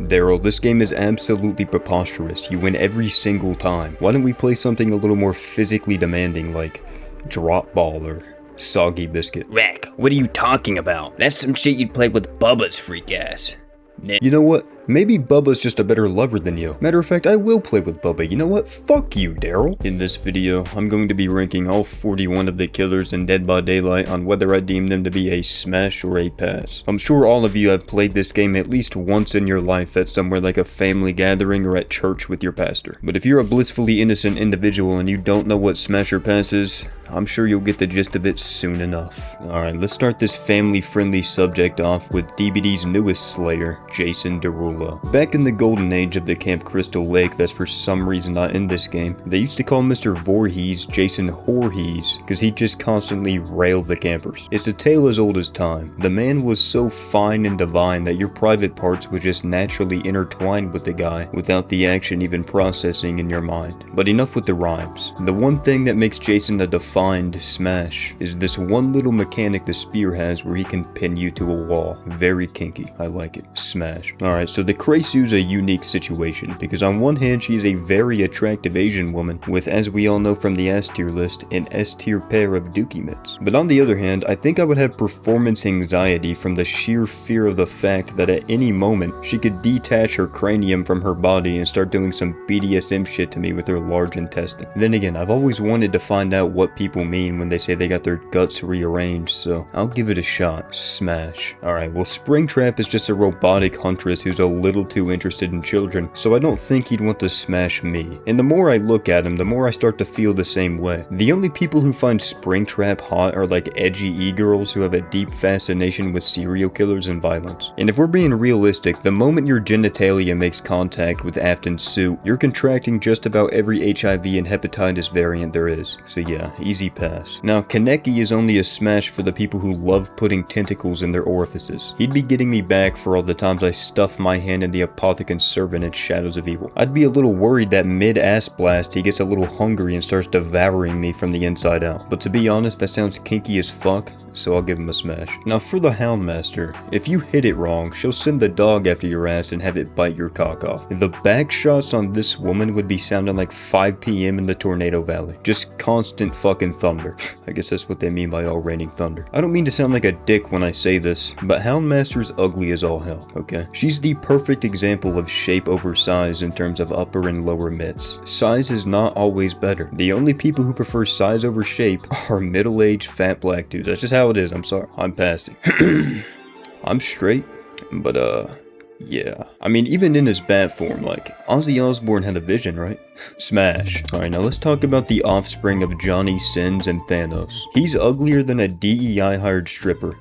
Daryl, this game is absolutely preposterous. You win every single time. Why don't we play something a little more physically demanding like Drop Ball or Soggy Biscuit? Rack, what are you talking about? That's some shit you'd play with Bubba's freak ass. You know what? Maybe Bubba's just a better lover than you. Matter of fact, I will play with Bubba. You know what? Fuck you, Daryl. In this video, I'm going to be ranking all 41 of the killers in Dead by Daylight on whether I deem them to be a smash or a pass. I'm sure all of you have played this game at least once in your life at somewhere like a family gathering or at church with your pastor. But if you're a blissfully innocent individual and you don't know what smash or pass is, I'm sure you'll get the gist of it soon enough. Alright, let's start this family-friendly subject off with DBD's newest slayer, Jason Derulo. Back in the golden age of the Camp Crystal Lake that's for some reason not in this game, they used to call Mr. Voorhees Jason Voorhees because he just constantly railed the campers. It's a tale as old as time. The man was so fine and divine that your private parts would just naturally intertwine with the guy without the action even processing in your mind. But enough with the rhymes. The one thing that makes Jason a defined smash is this one little mechanic the spear has where he can pin you to a wall. Very kinky. I like it. Smash. Alright, so the Krasue's a unique situation because on one hand she is a very attractive Asian woman with, as we all know from the S tier list, an S tier pair of dookie mitts. But on the other hand, I think I would have performance anxiety from the sheer fear of the fact that at any moment she could detach her cranium from her body and start doing some BDSM shit to me with her large intestine. Then again, I've always wanted to find out what people mean when they say they got their guts rearranged, so I'll give it a shot. Smash. Alright, well Springtrap is just a robotic Huntress who's a little too interested in children, so I don't think he'd want to smash me. And the more I look at him, the more I start to feel the same way. The only people who find Springtrap hot are like edgy e-girls who have a deep fascination with serial killers and violence. And if we're being realistic, the moment your genitalia makes contact with Afton's suit, you're contracting just about every HIV and hepatitis variant there is. So yeah, easy pass. Now, Kaneki is only a smash for the people who love putting tentacles in their orifices. He'd be getting me back for all the times I stuff my hand in the apothecant servant in Shadows of Evil. I'd be a little worried that mid-ass blast he gets a little hungry and starts devouring me from the inside out. But to be honest, that sounds kinky as fuck, so I'll give him a smash. Now for the Houndmaster, if you hit it wrong, she'll send the dog after your ass and have it bite your cock off. The back shots on this woman would be sounding like 5 PM in the Tornado Valley. Just constant fucking thunder. I guess that's what they mean by all raining thunder. I don't mean to sound like a dick when I say this, but Houndmaster's ugly as all hell, okay? She's the perfect example of shape over size in terms of upper and lower mitts. Size is not always better. The only people who prefer size over shape are middle-aged fat black dudes. That's just how it is, I'm sorry. I'm passing. I'm straight, but yeah. I mean, even in his bat form, like, Ozzy Osbourne had a vision, right? Smash. Alright, now let's talk about the offspring of Johnny Sins and Thanos. He's uglier than a DEI hired stripper.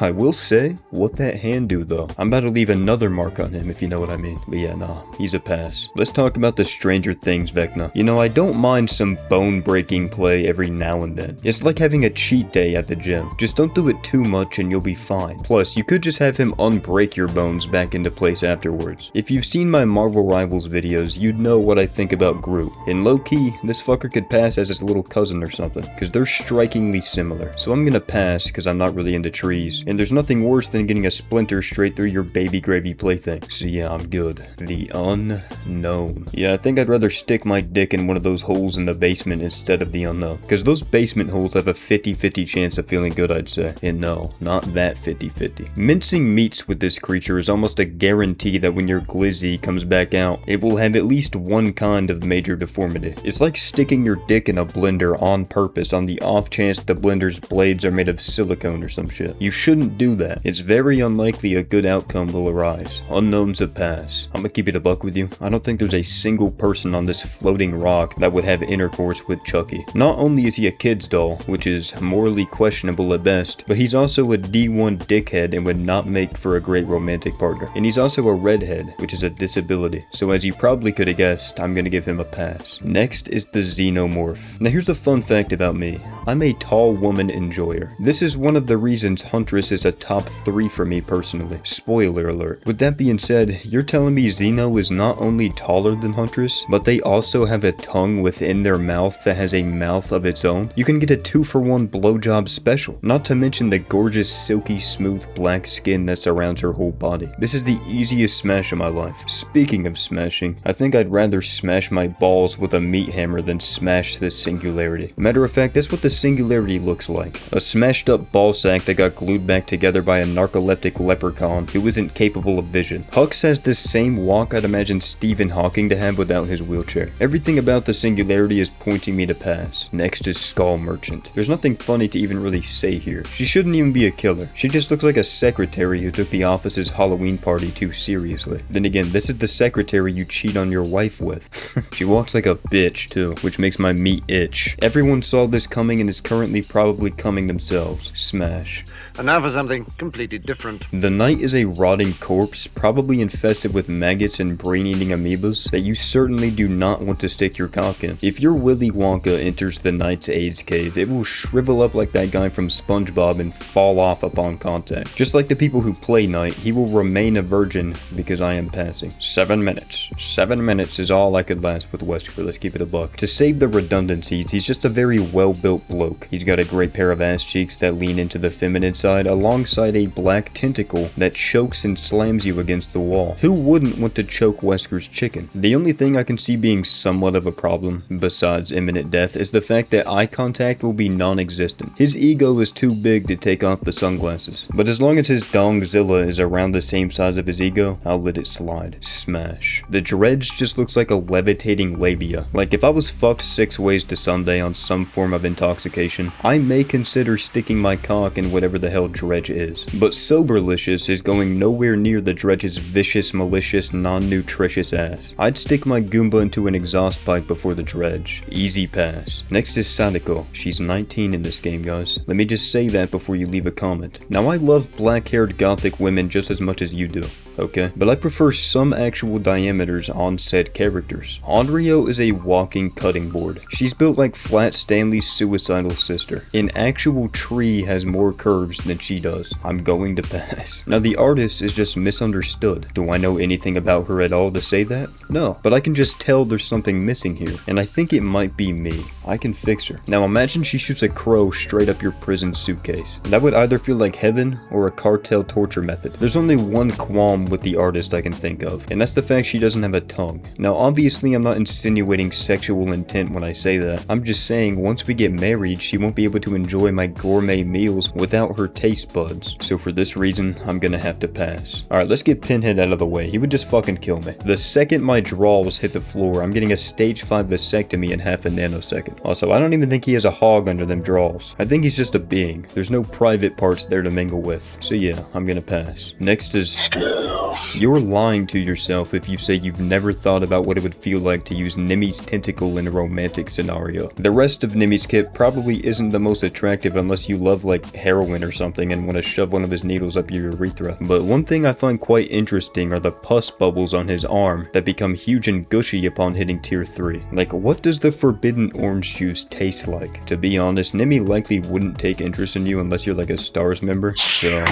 I will say, what that hand do though? I'm about to leave another mark on him if you know what I mean. But yeah, nah, he's a pass. Let's talk about the Stranger Things Vecna. You know, I don't mind some bone-breaking play every now and then. It's like having a cheat day at the gym. Just don't do it too much and you'll be fine. Plus, you could just have him unbreak your bones back into place afterwards. If you've seen my Marvel Rivals videos, you'd know what I think about Groot. And low-key, this fucker could pass as his little cousin or something, because they're strikingly similar. So I'm gonna pass because I'm not really into trees. And there's nothing worse than getting a splinter straight through your baby gravy plaything. So yeah, I'm good. The unknown. Yeah, I think I'd rather stick my dick in one of those holes in the basement instead of the unknown. Because those basement holes have a 50-50 chance of feeling good, I'd say. And no, not that 50-50. Mincing meats with this creature is almost a guarantee that when your glizzy comes back out, it will have at least one kind of major deformity. It's like sticking your dick in a blender on purpose on the off chance the blender's blades are made of silicone or some shit. You shouldn't do that. It's very unlikely a good outcome will arise. Unknown's a pass. I'm gonna keep it a buck with you. I don't think there's a single person on this floating rock that would have intercourse with Chucky. Not only is he a kid's doll, which is morally questionable at best, but he's also a D1 dickhead and would not make for a great romantic partner. And he's also a redhead, which is a disability. So as as you probably could have guessed, I'm gonna give him a pass. Next is the Xenomorph. Now here's a fun fact about me. I'm a tall woman enjoyer. This is one of the reasons Huntress is a top 3 for me personally. Spoiler alert. With that being said, you're telling me Xeno is not only taller than Huntress, but they also have a tongue within their mouth that has a mouth of its own? You can get a 2-for-1 blowjob special. Not to mention the gorgeous, silky, smooth black skin that surrounds her whole body. This is the easiest smash of my life. Speaking of smashing, I think I'd rather smash my balls with a meat hammer than smash this Singularity. Matter of fact, that's what the Singularity looks like. A smashed up ball sack that got glued back together by a narcoleptic leprechaun who isn't capable of vision. Hux has this same walk I'd imagine Stephen Hawking to have without his wheelchair. Everything about the Singularity is pointing me to pass. Next is Skull Merchant. There's nothing funny to even really say here. She shouldn't even be a killer. She just looks like a secretary who took the office's Halloween party too seriously. Then again, this is the secretary you cheat on your wife with. She walks like a bitch too, which makes my meat itch. Everyone saw this coming and is currently probably coming themselves. Smash. And now for something completely different. The Knight is a rotting corpse, probably infested with maggots and brain-eating amoebas that you certainly do not want to stick your cock in. If your Willy Wonka enters the Knight's AIDS cave, it will shrivel up like that guy from SpongeBob and fall off upon contact. Just like the people who play Knight, he will remain a virgin because I am passing. 7 minutes. 7 minutes is all I could last with Wesker, let's keep it a buck. To save the redundancies, he's just a very well-built bloke. He's got a great pair of ass cheeks that lean into the feminine side, alongside a black tentacle that chokes and slams you against the wall. Who wouldn't want to choke Wesker's chicken? The only thing I can see being somewhat of a problem, besides imminent death, is the fact that eye contact will be non-existent. His ego is too big to take off the sunglasses. But as long as his dongzilla is around the same size of his ego, I'll let it slide. Smash. The Dredge just looks like a levitating labia. Like if I was fucked 6 ways to Sunday on some form of intoxication, I may consider sticking my cock in whatever the hell Dredge is. But Soberlicious is going nowhere near the Dredge's vicious, malicious, non-nutritious ass. I'd stick my Goomba into an exhaust pipe before the Dredge. Easy pass. Next is Sadako. She's 19 in this game, guys. Let me just say that before you leave a comment. Now I love black-haired gothic women just as much as you do. Okay, but I prefer some actual diameters on said characters. Onryo is a walking cutting board. She's built like Flat Stanley's suicidal sister. An actual tree has more curves than she does. I'm going to pass. Now the artist is just misunderstood. Do I know anything about her at all to say that? No, but I can just tell there's something missing here, and I think it might be me. I can fix her. Now imagine she shoots a crow straight up your prison suitcase. That would either feel like heaven or a cartel torture method. There's only one qualm with the artist I can think of, and that's the fact she doesn't have a tongue. Now obviously I'm not insinuating sexual intent when I say that. I'm just saying once we get married, she won't be able to enjoy my gourmet meals without her taste buds. So for this reason, I'm gonna have to pass. Alright, let's get Pinhead out of the way. He would just fucking kill me. The second my drawers hit the floor, I'm getting a stage 5 vasectomy in half a nanosecond. Also, I don't even think he has a hog under them drawers. I think he's just a being. There's no private parts there to mingle with. So yeah, I'm gonna pass. Next is... You're lying to yourself if you say you've never thought about what it would feel like to use Nemi's tentacle in a romantic scenario. The rest of Nemi's kit probably isn't the most attractive unless you love like heroin or something and want to shove one of his needles up your urethra. But one thing I find quite interesting are the pus bubbles on his arm that become huge and gushy upon hitting tier 3. Like, what does the forbidden orange juice taste like? To be honest, Nemi likely wouldn't take interest in you unless you're like a STARS member, so...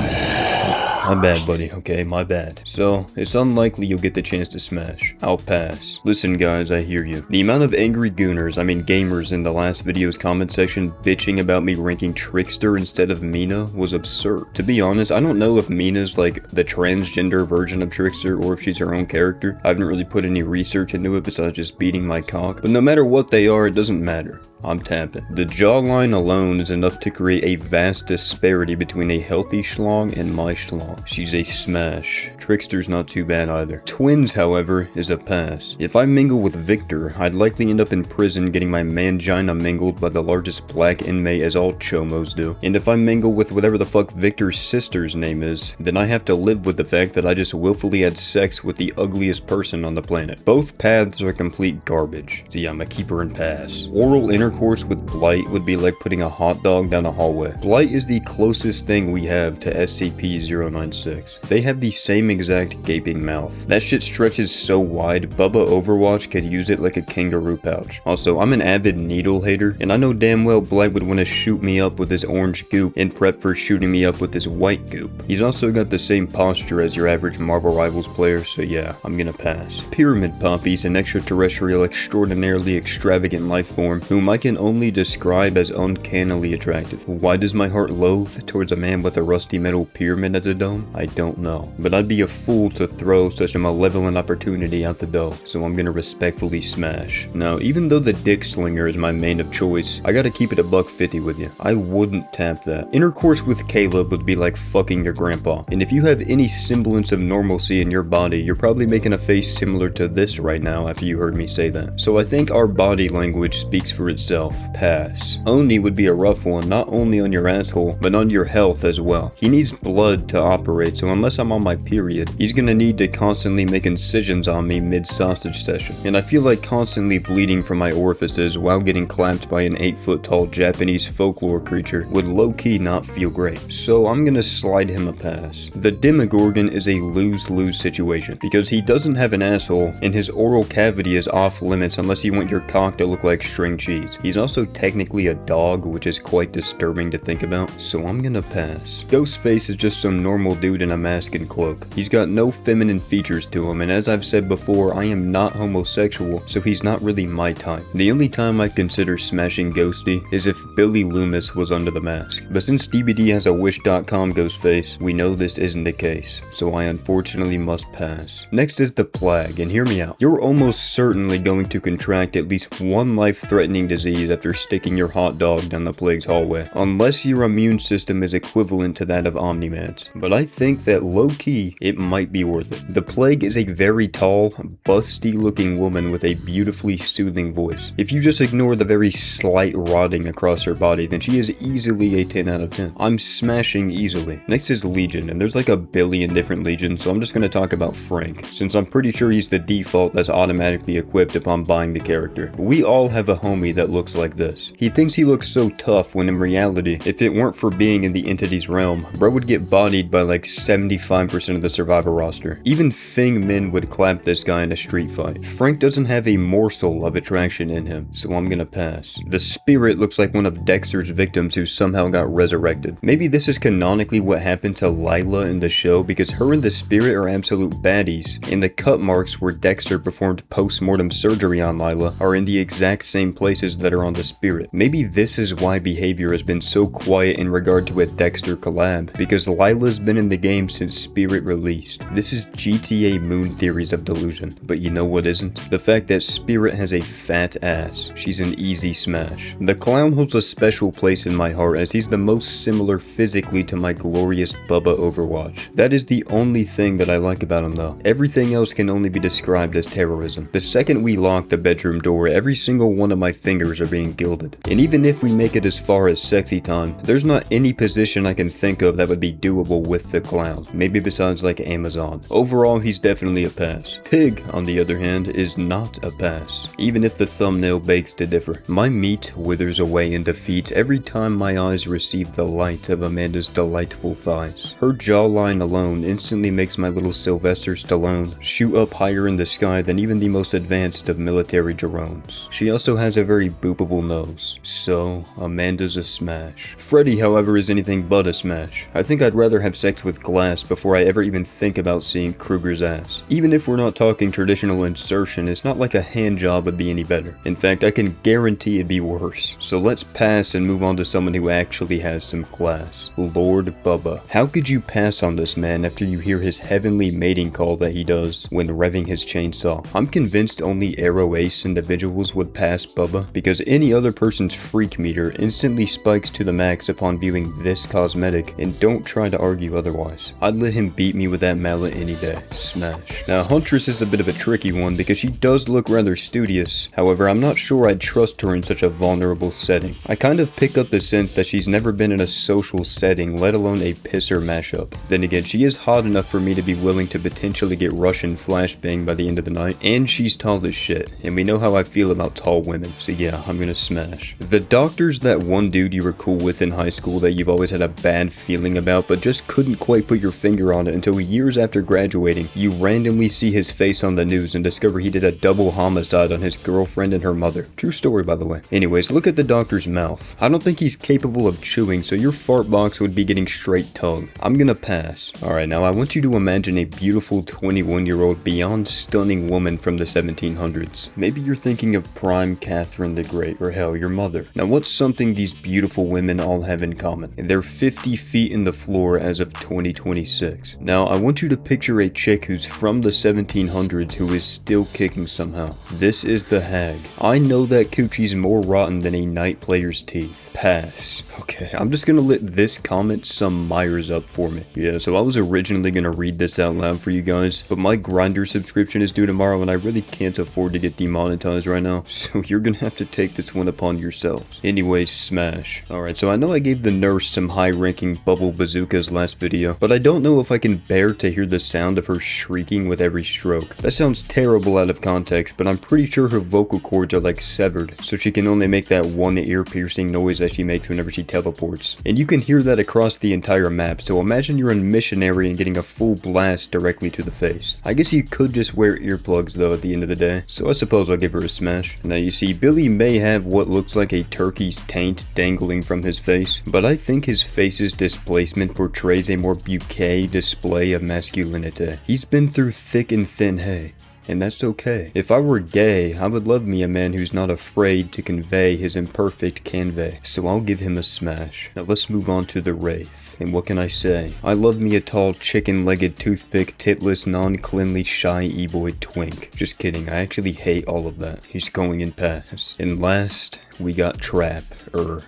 My bad, buddy, okay? My bad. So, it's unlikely you'll get the chance to smash. I'll pass. Listen, guys, I hear you. The amount of angry gooners, I mean gamers, in the last video's comment section bitching about me ranking Trickster instead of Mina was absurd. To be honest, I don't know if Mina's like the transgender version of Trickster or if she's her own character. I haven't really put any research into it besides just beating my cock. But no matter what they are, it doesn't matter. I'm tapping. The jawline alone is enough to create a vast disparity between a healthy schlong and my schlong. She's a smash. Trickster's not too bad either. Twins, however, is a pass. If I mingle with Victor, I'd likely end up in prison getting my mangina mingled by the largest black inmate as all chomos do. And if I mingle with whatever the fuck Victor's sister's name is, then I have to live with the fact that I just willfully had sex with the ugliest person on the planet. Both paths are complete garbage. So yeah, I'm a keeper and pass. Oral intercourse with Blight would be like putting a hot dog down a hallway. Blight is the closest thing we have to SCP-099. Bloodline 6. They have the same exact gaping mouth. That shit stretches so wide, Bubba Overwatch could use it like a kangaroo pouch. Also, I'm an avid needle hater, and I know damn well Blight would want to shoot me up with his orange goop in prep for shooting me up with his white goop. He's also got the same posture as your average Marvel Rivals player, so yeah, I'm gonna pass. Pyramid Poppy's an extraterrestrial extraordinarily extravagant life form whom I can only describe as uncannily attractive. Why does my heart loathe towards a man with a rusty metal pyramid as a dome? I don't know. But I'd be a fool to throw such a malevolent opportunity out the door, so I'm gonna respectfully smash. Now, even though the Deathslinger is my main of choice, I gotta keep it $150 with you. I wouldn't tap that. Intercourse with Caleb would be like fucking your grandpa, and if you have any semblance of normalcy in your body, you're probably making a face similar to this right now after you heard me say that. So I think our body language speaks for itself. Pass. Oni would be a rough one, not only on your asshole, but on your health as well. He needs blood to operate, so unless I'm on my period, he's gonna need to constantly make incisions on me mid-sausage session. And I feel like constantly bleeding from my orifices while getting clamped by an 8-foot tall Japanese folklore creature would low-key not feel great. So I'm gonna slide him a pass. The Demogorgon is a lose-lose situation, because he doesn't have an asshole, and his oral cavity is off limits unless you want your cock to look like string cheese. He's also technically a dog, which is quite disturbing to think about, so I'm gonna pass. Ghostface is just some normal dude in a mask and cloak. He's got no feminine features to him, and as I've said before, I am not homosexual, so he's not really my type. The only time I'd consider smashing Ghosty is if Billy Loomis was under the mask. But since DBD has a Wish.com Ghostface, we know this isn't the case, so I unfortunately must pass. Next is the Plag, and hear me out. You're almost certainly going to contract at least one life-threatening disease after sticking your hot dog down the Plague's hallway, unless your immune system is equivalent to that of Omni-Man's. But I think that low-key, it might be worth it. The Plague is a very tall, busty-looking woman with a beautifully soothing voice. If you just ignore the very slight rotting across her body, then she is easily a 10 out of 10. I'm smashing easily. Next is Legion, and there's like a billion different Legions, so I'm just gonna talk about Frank, since I'm pretty sure he's the default that's automatically equipped upon buying the character. We all have a homie that looks like this. He thinks he looks so tough when in reality, if it weren't for being in the entity's realm, bro would get bodied by like 75% of the survivor roster. Even Fing Min would clap this guy in a street fight. Frank doesn't have a morsel of attraction in him, so I'm gonna pass. The Spirit looks like one of Dexter's victims who somehow got resurrected. Maybe this is canonically what happened to Lila in the show, because her and the Spirit are absolute baddies, and the cut marks where Dexter performed post-mortem surgery on Lila are in the exact same places that are on the Spirit. Maybe this is why behavior has been so quiet in regard to a Dexter collab, because Lila's been in the game since Spirit released. This is GTA Moon theories of delusion, but you know what isn't? The fact that Spirit has a fat ass. She's an easy smash. The Clown holds a special place in my heart as he's the most similar physically to my glorious Bubba Overwatch. That is the only thing that I like about him though. Everything else can only be described as terrorism. The second we lock the bedroom door, every single one of my fingers are being gilded. And even if we make it as far as sexy time, there's not any position I can think of that would be doable with the Clown. Maybe besides like Amazon. Overall, he's definitely a pass. Pig, on the other hand, is not a pass. Even if the thumbnail begs to differ. My meat withers away in defeat every time my eyes receive the light of Amanda's delightful thighs. Her jawline alone instantly makes my little Sylvester Stallone shoot up higher in the sky than even the most advanced of military drones. She also has a very boopable nose. So, Amanda's a smash. Freddy, however, is anything but a smash. I think I'd rather have sex with glass before I ever even think about seeing Kruger's ass. Even if we're not talking traditional insertion, it's not like a hand job would be any better. In fact, I can guarantee it'd be worse. So let's pass and move on to someone who actually has some class. Lord Bubba. How could you pass on this man after you hear his heavenly mating call that he does when revving his chainsaw? I'm convinced only Arrow Ace individuals would pass Bubba, because any other person's freak meter instantly spikes to the max upon viewing this cosmetic, and don't try to argue otherwise. I'd let him beat me with that mallet any day. Smash. Now Huntress is a bit of a tricky one because she does look rather studious. However, I'm not sure I'd trust her in such a vulnerable setting. I kind of pick up the sense that she's never been in a social setting, let alone a pisser mashup. Then again, she is hot enough for me to be willing to potentially get Russian flashbang by the end of the night, and she's tall as shit, and we know how I feel about tall women, so yeah, I'm gonna smash. The Doctor's that one dude you were cool with in high school that you've always had a bad feeling about but just couldn't couldn't quite put your finger on it until years after graduating, you randomly see his face on the news and discover he did a double homicide on his girlfriend and her mother. True story, by the way. Anyways, look at the doctor's mouth. I don't think he's capable of chewing, so your fart box would be getting straight tongue. I'm gonna pass. Alright, now I want you to imagine a beautiful 21-year-old beyond stunning woman from the 1700s. Maybe you're thinking of prime Catherine the Great, or hell, your mother. Now what's something these beautiful women all have in common? They're 50 feet in the floor as of 2026. Now I want you to picture a chick who's from the 1700s who is still kicking somehow. This is the hag. I know that coochie's more rotten than a night player's teeth. Pass. Okay, I'm just gonna let this comment sum Myers up for me. Yeah, so I was originally gonna read this out loud for you guys, but my Grindr subscription is due tomorrow and I really can't afford to get demonetized right now, so you're gonna have to take this one upon yourselves. Anyways, smash. Alright, so I know I gave the nurse some high-ranking bubble bazookas last video, but I don't know if I can bear to hear the sound of her shrieking with every stroke. That sounds terrible out of context, but I'm pretty sure her vocal cords are like severed, so she can only make that one ear-piercing noise that she makes whenever she teleports. And you can hear that across the entire map, so imagine you're a missionary and getting a full blast directly to the face. I guess you could just wear earplugs though at the end of the day, so I suppose I'll give her a smash. Now you see, Billy may have what looks like a turkey's taint dangling from his face, but I think his face's displacement portrays a more bouquet display of masculinity. He's been through thick and thin hay, and that's okay. If I were gay, I would love me a man who's not afraid to convey his imperfect canvas, so I'll give him a smash. Now let's move on to the Wraith. And what can I say? I love me a tall, chicken-legged, toothpick, titless, non-cleanly, shy e-boy twink. Just kidding, I actually hate all of that. He's going in pass. And last, we got Trap.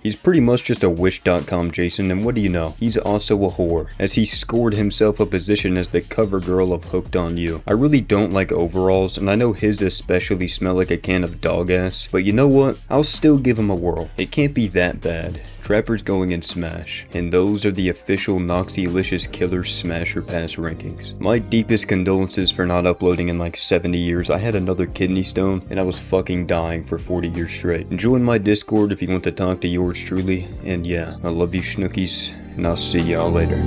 He's pretty much just a Wish.com Jason, and what do you know? He's also a whore, as he scored himself a position as the cover girl of Hooked on You. I really don't like overalls, and I know his especially smell like a can of dog ass, but you know what? I'll still give him a whirl. It can't be that bad. Trapper's going in smash, and those are the official Noxylicious Killer Smasher Pass rankings. My deepest condolences for not uploading in like 70 years. I had another kidney stone, and I was fucking dying for 40 years straight. Join my Discord if you want to talk to yours truly, and yeah, I love you schnookies, and I'll see y'all later.